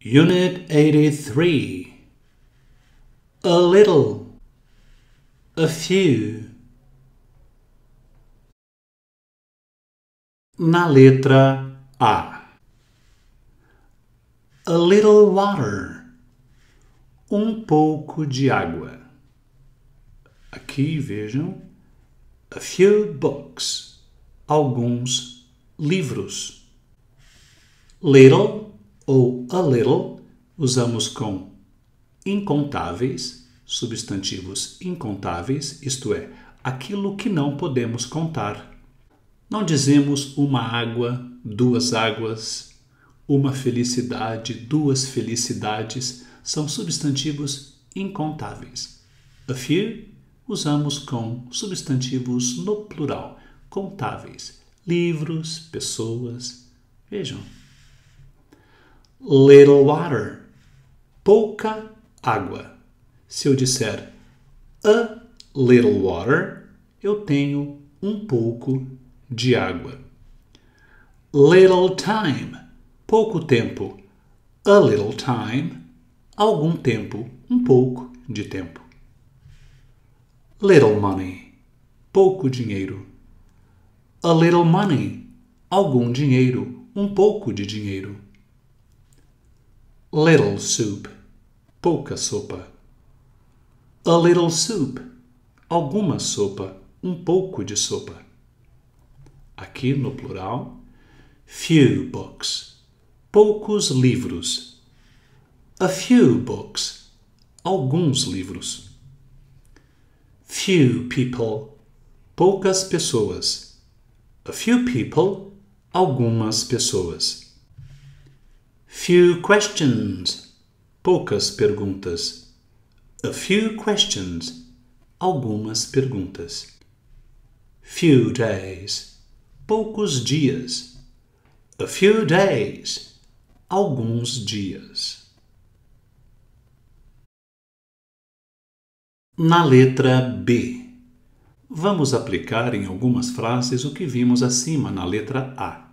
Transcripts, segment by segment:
Unit 83. A little, a few. Na letra A. A little water. Pouco de água. Aqui vejam. A few books. Alguns livros. Little ou a little usamos com incontáveis, substantivos incontáveis, isto é, aquilo que não podemos contar. Não dizemos uma água, duas águas, uma felicidade, duas felicidades, são substantivos incontáveis. A few usamos com substantivos no plural, contáveis, livros, pessoas. Vejam. Little water, pouca água. Se eu disser a little water, eu tenho pouco de água. Little time, pouco tempo. A little time, algum tempo, pouco de tempo. Little money, pouco dinheiro. A little money, algum dinheiro, pouco de dinheiro. Little soup, pouca sopa. A little soup, alguma sopa, pouco de sopa. Aqui no plural, few books, poucos livros. A few books, alguns livros. Few people, poucas pessoas. A few people, algumas pessoas. Few questions, poucas perguntas. A few questions, algumas perguntas. Few days, poucos dias. A few days, alguns dias. Na letra B, vamos aplicar em algumas frases o que vimos acima na letra A.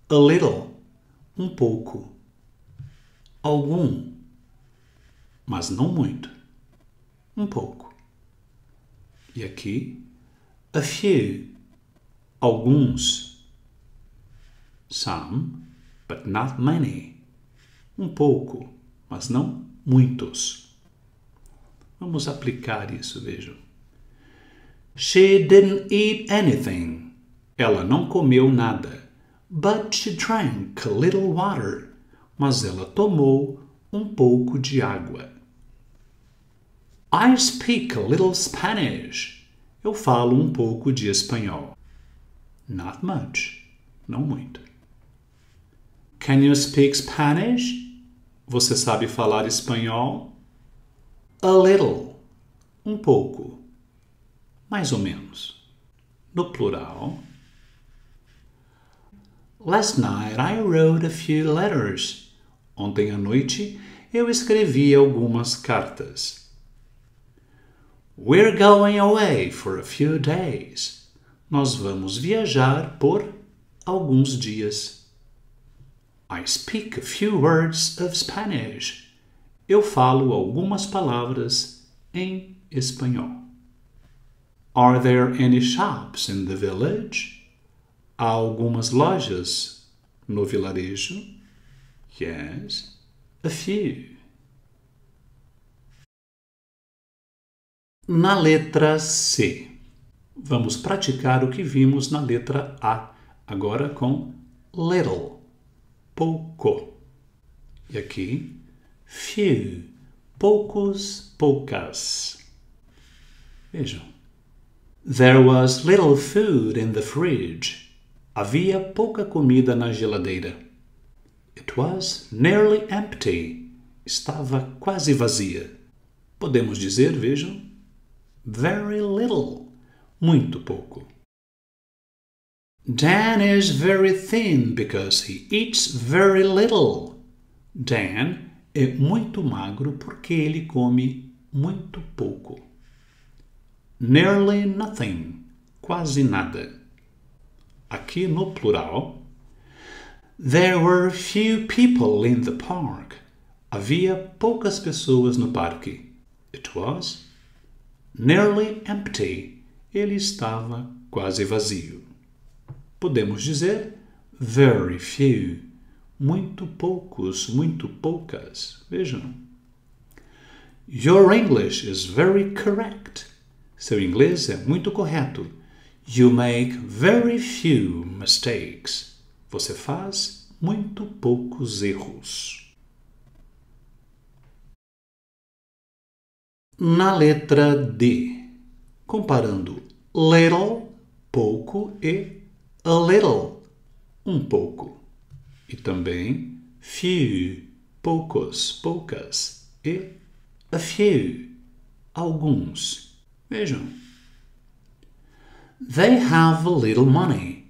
A little, pouco. Algum, mas não muito. Pouco. E aqui, a few, alguns. Some, but not many. Pouco, mas não muitos. Vamos aplicar isso, vejam. She didn't eat anything. Ela não comeu nada. But she drank a little water. Mas ela tomou pouco de água. I speak a little Spanish. Eu falo pouco de espanhol. Not much. Não muito. Can you speak Spanish? Você sabe falar espanhol? A little. Pouco. Mais ou menos. No plural. Last night I wrote a few letters. Ontem à noite eu escrevi algumas cartas. We're going away for a few days. Nós vamos viajar por alguns dias. I speak a few words of Spanish. Eu falo algumas palavras em espanhol. Are there any shops in the village? Há algumas lojas no vilarejo? Yes, a few. Na letra C, vamos praticar o que vimos na letra A, agora com little, pouco. E aqui, few, poucos, poucas. Vejam. There was little food in the fridge. Havia pouca comida na geladeira. It was nearly empty. Estava quase vazia. Podemos dizer, vejam, very little. Muito pouco. Dan is very thin because he eats very little. Dan é muito magro porque ele come muito pouco. Nearly nothing. Quase nada. Aqui no plural, There were few people in the park. Havia poucas pessoas no parque. It was nearly empty. Ele estava quase vazio. Podemos dizer very few. Muito poucos, muito poucas. Vejam. Your English is very correct. Seu inglês é muito correto. You make very few mistakes. Você faz muito poucos erros. Na letra D, comparando little, pouco, e a little, um pouco. E também few, poucos, poucas, e a few, alguns. Vejam. They have a little money.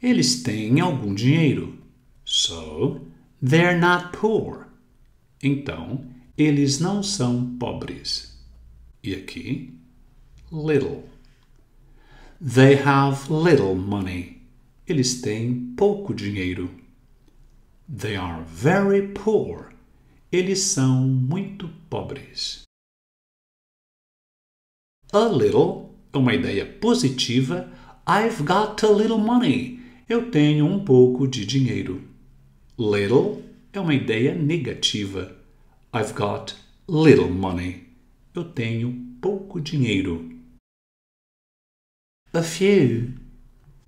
Eles têm algum dinheiro. So, they're not poor. Então, eles não são pobres. E aqui, little. They have little money. Eles têm pouco dinheiro. They are very poor. Eles são muito pobres. A little é uma ideia positiva. I've got a little money. Eu tenho um pouco de dinheiro. Little é uma ideia negativa. I've got little money. Eu tenho pouco dinheiro. A few.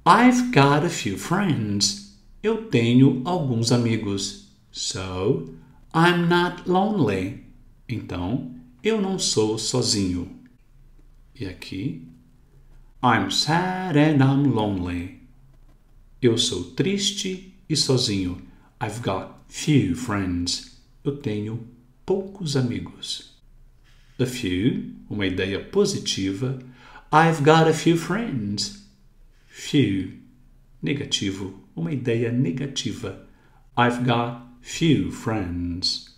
I've got a few friends. Eu tenho alguns amigos. So, I'm not lonely. Então, eu não sou sozinho. E aqui, I'm sad and I'm lonely. Eu sou triste e sozinho. I've got few friends. Eu tenho poucos amigos. A few, uma ideia positiva. I've got a few friends. Few, negativo, uma ideia negativa. I've got few friends.